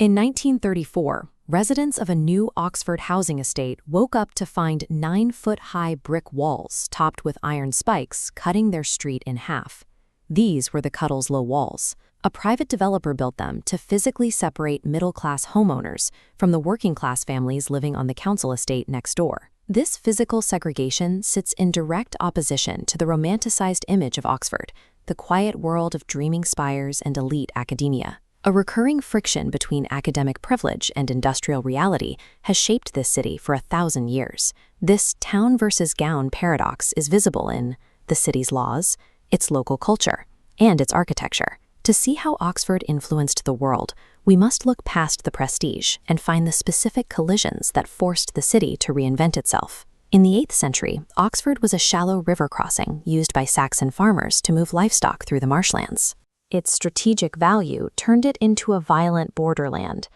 In 1934, residents of a new Oxford housing estate woke up to find 9-foot-high brick walls topped with iron spikes cutting their street in half. These were the Cuddles-Low Walls. A private developer built them to physically separate middle-class homeowners from the working-class families living on the council estate next door. This physical segregation sits in direct opposition to the romanticized image of Oxford, the quiet world of dreaming spires and elite academia. A recurring friction between academic privilege and industrial reality has shaped this city for 1,000 years. This town versus gown paradox is visible in the city's laws, its local culture, and its architecture. To see how Oxford influenced the world, we must look past the prestige and find the specific collisions that forced the city to reinvent itself. In the 8th century, Oxford was a shallow river crossing used by Saxon farmers to move livestock through the marshlands. Its strategic value turned it into a violent borderland.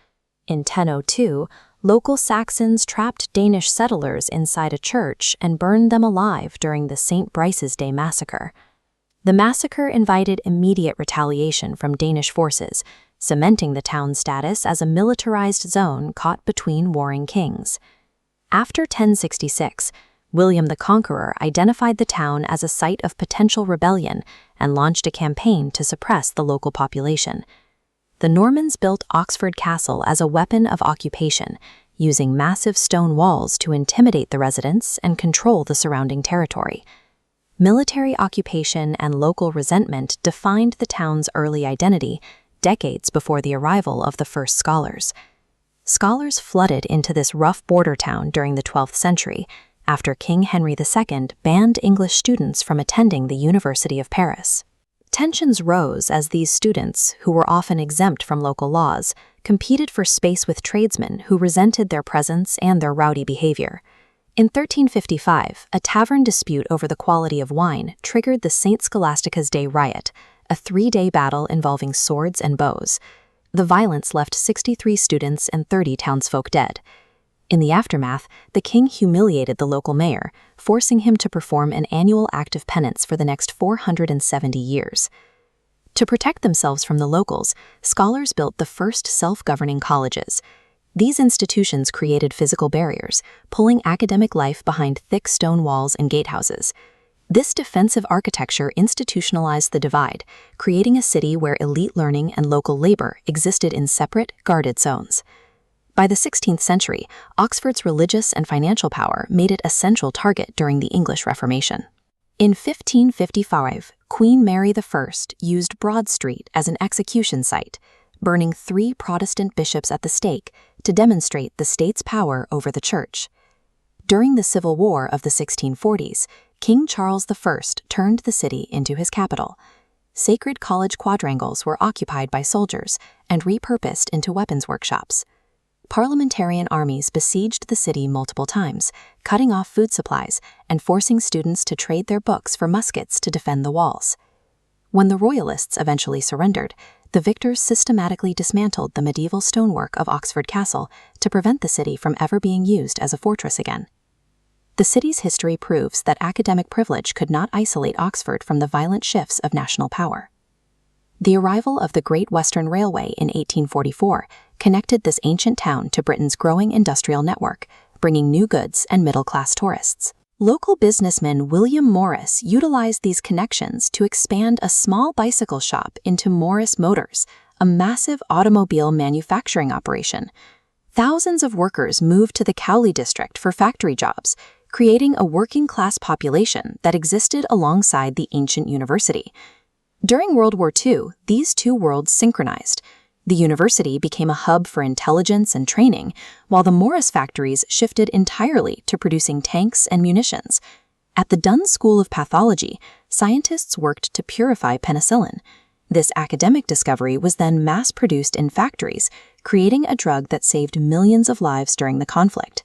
In 1002, local Saxons trapped Danish settlers inside a church and burned them alive during the St. Brice's Day Massacre. The massacre invited immediate retaliation from Danish forces, cementing the town's status as a militarized zone caught between warring kings. After 1066, William the Conqueror identified the town as a site of potential rebellion and launched a campaign to suppress the local population. The Normans built Oxford Castle as a weapon of occupation, using massive stone walls to intimidate the residents and control the surrounding territory. Military occupation and local resentment defined the town's early identity, decades before the arrival of the first scholars. Scholars flooded into this rough border town during the 12th century, after King Henry II banned English students from attending the University of Paris. Tensions rose as these students, who were often exempt from local laws, competed for space with tradesmen who resented their presence and their rowdy behavior. In 1355, a tavern dispute over the quality of wine triggered the St. Scholastica's Day riot, a 3-day battle involving swords and bows. The violence left 63 students and 30 townsfolk dead. In the aftermath, the king humiliated the local mayor, forcing him to perform an annual act of penance for the next 470 years. To protect themselves from the locals, scholars built the first self-governing colleges. These institutions created physical barriers, pulling academic life behind thick stone walls and gatehouses. This defensive architecture institutionalized the divide, creating a city where elite learning and local labor existed in separate, guarded zones. By the 16th century, Oxford's religious and financial power made it a central target during the English Reformation. In 1555, Queen Mary I used Broad Street as an execution site, burning 3 Protestant bishops at the stake to demonstrate the state's power over the church. During the Civil War of the 1640s, King Charles I turned the city into his capital. Sacred college quadrangles were occupied by soldiers and repurposed into weapons workshops. Parliamentarian armies besieged the city multiple times, cutting off food supplies and forcing students to trade their books for muskets to defend the walls. When the Royalists eventually surrendered, the victors systematically dismantled the medieval stonework of Oxford Castle to prevent the city from ever being used as a fortress again. The city's history proves that academic privilege could not isolate Oxford from the violent shifts of national power. The arrival of the Great Western Railway in 1844 connected this ancient town to Britain's growing industrial network, bringing new goods and middle-class tourists. Local businessman William Morris utilized these connections to expand a small bicycle shop into Morris Motors, a massive automobile manufacturing operation. Thousands of workers moved to the Cowley district for factory jobs, creating a working-class population that existed alongside the ancient university. During World War II, these two worlds synchronized. The university became a hub for intelligence and training, while the Morris factories shifted entirely to producing tanks and munitions. At the Dunn School of Pathology, scientists worked to purify penicillin. This academic discovery was then mass-produced in factories, creating a drug that saved millions of lives during the conflict.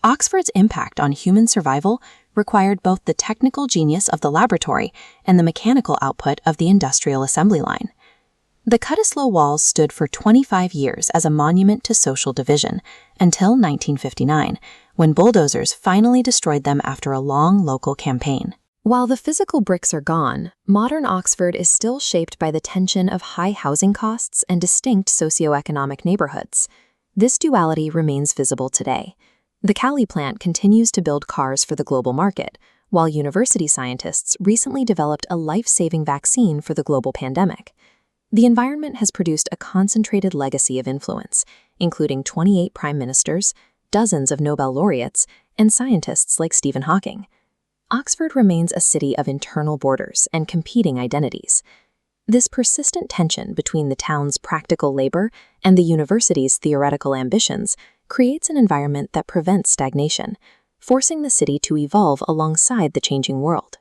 Oxford's impact on human survival required both the technical genius of the laboratory and the mechanical output of the industrial assembly line. The Cuddles-Low Walls stood for 25 years as a monument to social division, until 1959, when bulldozers finally destroyed them after a long local campaign. While the physical bricks are gone, modern Oxford is still shaped by the tension of high housing costs and distinct socioeconomic neighborhoods. This duality remains visible today. The Cali plant continues to build cars for the global market, while university scientists recently developed a life-saving vaccine for the global pandemic. The environment has produced a concentrated legacy of influence, including 28 prime ministers, dozens of Nobel laureates, and scientists like Stephen Hawking. Oxford remains a city of internal borders and competing identities. This persistent tension between the town's practical labor and the university's theoretical ambitions creates an environment that prevents stagnation, forcing the city to evolve alongside the changing world.